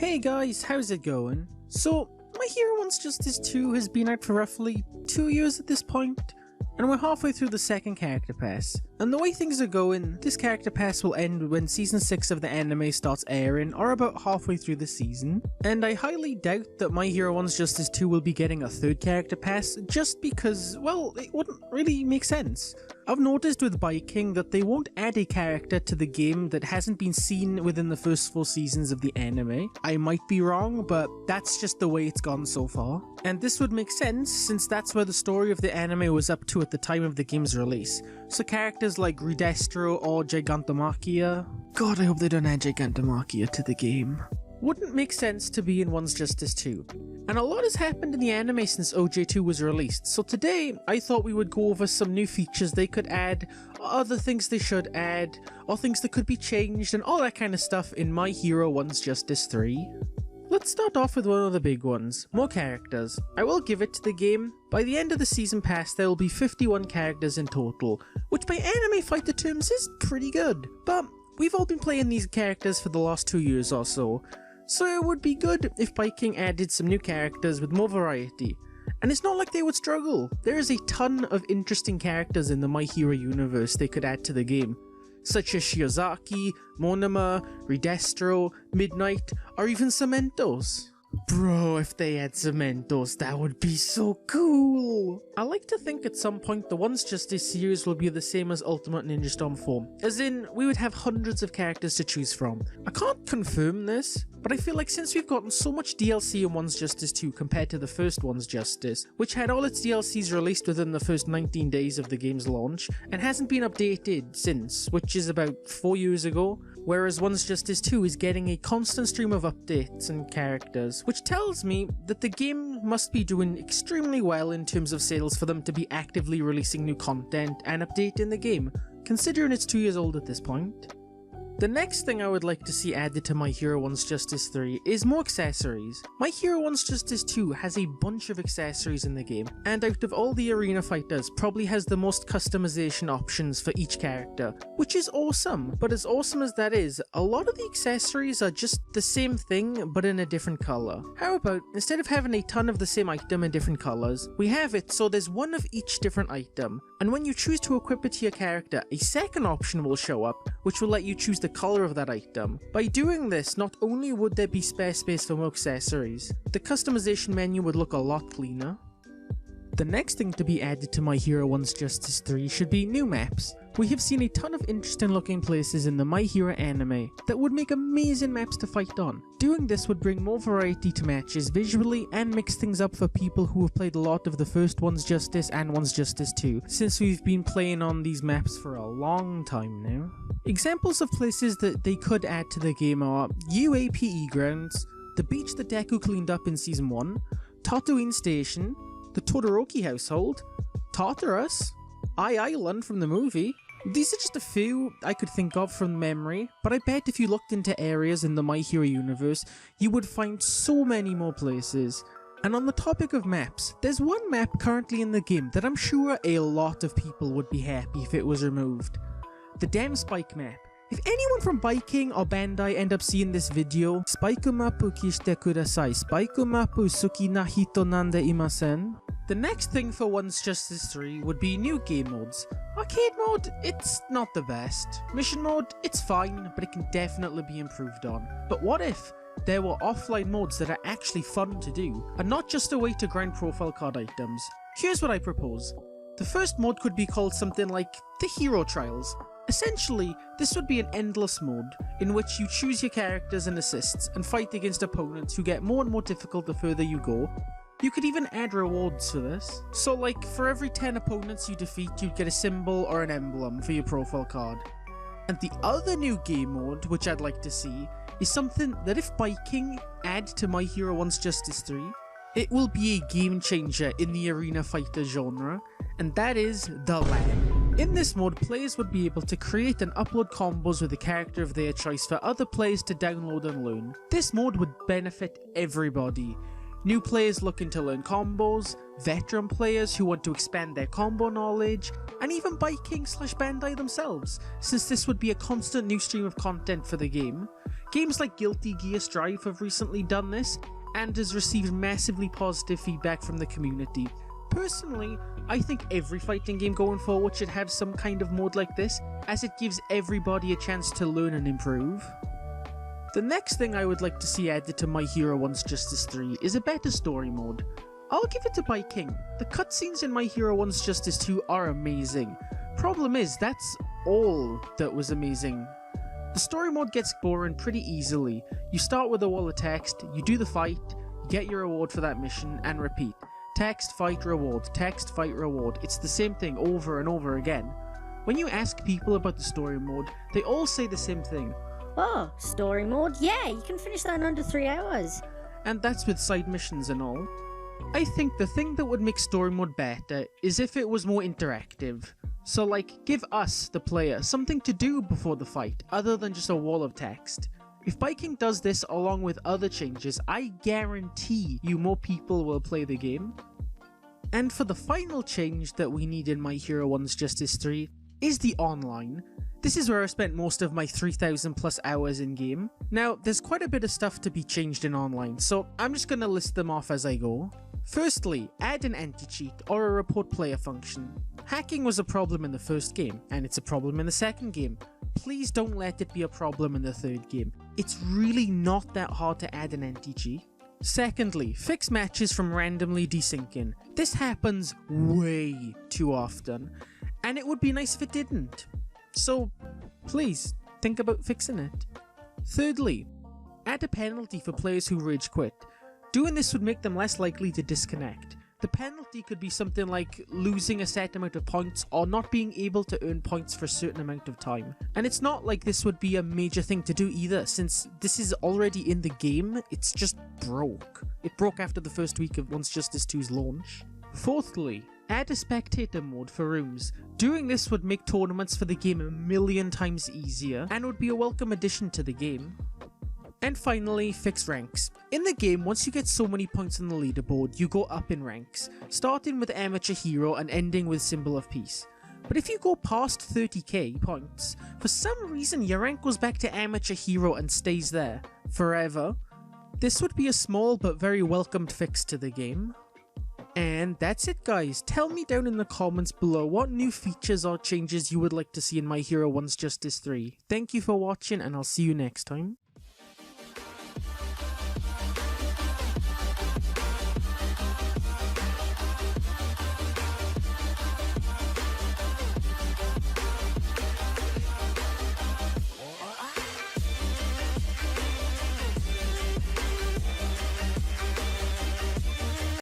Hey guys, how's it going? So, My Hero One's Justice 2 has been out for roughly 2 years at this point, and we're halfway through the second character pass. And the way things are going, this character pass will end when season 6 of the anime starts airing, or about halfway through the season. And I highly doubt that My Hero One's Justice 2 will be getting a third character pass, just because, well, it wouldn't really make sense. I've noticed with Biking that they won't add a character to the game that hasn't been seen within the first 4 seasons of the anime. I might be wrong, but that's just the way it's gone so far. And this would make sense, since that's where the story of the anime was up to at the time of the game's release. So characters like Ridestro or Gigantomachia, God, I hope they don't add Gigantomachia to the game, wouldn't make sense to be in One's Justice 2. And a lot has happened in the anime since OJ2 was released, so today I thought we would go over some new features they could add, other things they should add, or things that could be changed, and all that kind of stuff in My Hero One's Justice 3. Let's start off with one of the big ones, more characters. I will give it to the game. By the end of the season pass there will be 51 characters in total, which by anime fighter terms is pretty good. But we've all been playing these characters for the last 2 years or so it would be good if Biking added some new characters with more variety. And it's not like they would struggle. There is a ton of interesting characters in the My Hero universe they could add to the game, such as Shiozaki, Monoma, Ridestro, Midnight, or even Cementos. Bro, if they had Cementos, that would be so cool! I like to think at some point the One's Justice series will be the same as Ultimate Ninja Storm 4, as in, we would have hundreds of characters to choose from. I can't confirm this, but I feel like since we've gotten so much DLC in One's Justice 2 compared to the first One's Justice, which had all its DLCs released within the first 19 days of the game's launch, and hasn't been updated since, which is about 4 years ago, whereas One's Justice 2 is getting a constant stream of updates and characters, which tells me that the game must be doing extremely well in terms of sales for them to be actively releasing new content and updating the game, considering it's 2 years old at this point. The next thing I would like to see added to My Hero One's Justice 3 is more accessories. My Hero One's Justice 2 has a bunch of accessories in the game, and out of all the arena fighters probably has the most customization options for each character, which is awesome. But as awesome as that is, a lot of the accessories are just the same thing but in a different colour. How about, instead of having a ton of the same item in different colours, we have it so there's one of each different item, and when you choose to equip it to your character, a second option will show up, which will let you choose the colour of that item. By doing this, not only would there be spare space for more accessories, the customization menu would look a lot cleaner. The next thing to be added to My Hero One's Justice 3 should be new maps. We have seen a ton of interesting looking places in the My Hero anime that would make amazing maps to fight on. Doing this would bring more variety to matches visually and mix things up for people who have played a lot of the first One's Justice and One's Justice 2, since we've been playing on these maps for a long time now. Examples of places that they could add to the game are UAPE grounds, the beach that Deku cleaned up in season 1, Tatooine Station, the Todoroki household, Tartarus, Island from the movie. These are just a few I could think of from memory, but I bet if you looked into areas in the My Hero universe, you would find so many more places. And on the topic of maps, there's one map currently in the game that I'm sure a lot of people would be happy if it was removed. The damn Spike map. If anyone from Biking or Bandai end up seeing this video, Spike mapu kishite kudasai, Spike mapu suki na hito nande imasen? The next thing for One's Justice 3 would be new game modes. Arcade mode, it's not the best. Mission mode, it's fine, but it can definitely be improved on. But what if there were offline modes that are actually fun to do, and not just a way to grind profile card items? Here's what I propose. The first mode could be called something like the Hero Trials. Essentially, this would be an endless mode, in which you choose your characters and assists, and fight against opponents who get more and more difficult the further you go. You could even add rewards for this. So like, for every 10 opponents you defeat, you'd get a symbol or an emblem for your profile card. And the other new game mode, which I'd like to see, is something that if Biking add to My Hero One's Justice 3, it will be a game changer in the arena fighter genre, and that is the LAN. In this mode, players would be able to create and upload combos with a character of their choice for other players to download and learn. This mode would benefit everybody. New players looking to learn combos, veteran players who want to expand their combo knowledge, and even Viking/Bandai themselves, since this would be a constant new stream of content for the game. Games like Guilty Gear Strive have recently done this, and has received massively positive feedback from the community. Personally, I think every fighting game going forward should have some kind of mode like this, as it gives everybody a chance to learn and improve. The next thing I would like to see added to My Hero One's Justice 3 is a better story mode. I'll give it to Viking. The cutscenes in My Hero One's Justice 2 are amazing. Problem is, that's all that was amazing. The story mode gets boring pretty easily. You start with a wall of text, you do the fight, you get your reward for that mission, and repeat. Text, fight, reward, text, fight, reward. It's the same thing over and over again. When you ask people about the story mode, they all say the same thing. Oh, story mode? Yeah, you can finish that in under 3 hours. And that's with side missions and all. I think the thing that would make story mode better is if it was more interactive. So like, give us, the player, something to do before the fight, other than just a wall of text. If Viking does this along with other changes, I guarantee you more people will play the game. And for the final change that we need in My Hero One's Justice 3 is the online. This is where I spent most of my 3,000 plus hours in game. Now, there's quite a bit of stuff to be changed in online, so I'm just gonna list them off as I go. Firstly, add an anti-cheat or a report player function. Hacking was a problem in the first game, and it's a problem in the second game. Please don't let it be a problem in the third game. It's really not that hard to add an anti-cheat. Secondly, fix matches from randomly desyncing. This happens way too often, and it would be nice if it didn't. So, please, think about fixing it. Thirdly, add a penalty for players who rage quit. Doing this would make them less likely to disconnect. The penalty could be something like losing a set amount of points or not being able to earn points for a certain amount of time. And it's not like this would be a major thing to do either, since this is already in the game, it's just broke. It broke after the first week of Once Justice 2's launch. Fourthly, add a spectator mode for rooms. Doing this would make tournaments for the game 1,000,000 times easier and would be a welcome addition to the game. And finally, fix ranks. In the game, once you get so many points on the leaderboard, you go up in ranks, starting with Amateur Hero and ending with Symbol of Peace. But if you go past 30k points, for some reason your rank goes back to Amateur Hero and stays there, forever. This would be a small but very welcomed fix to the game. And that's it guys, tell me down in the comments below what new features or changes you would like to see in My Hero One's Justice 3. Thank you for watching and I'll see you next time.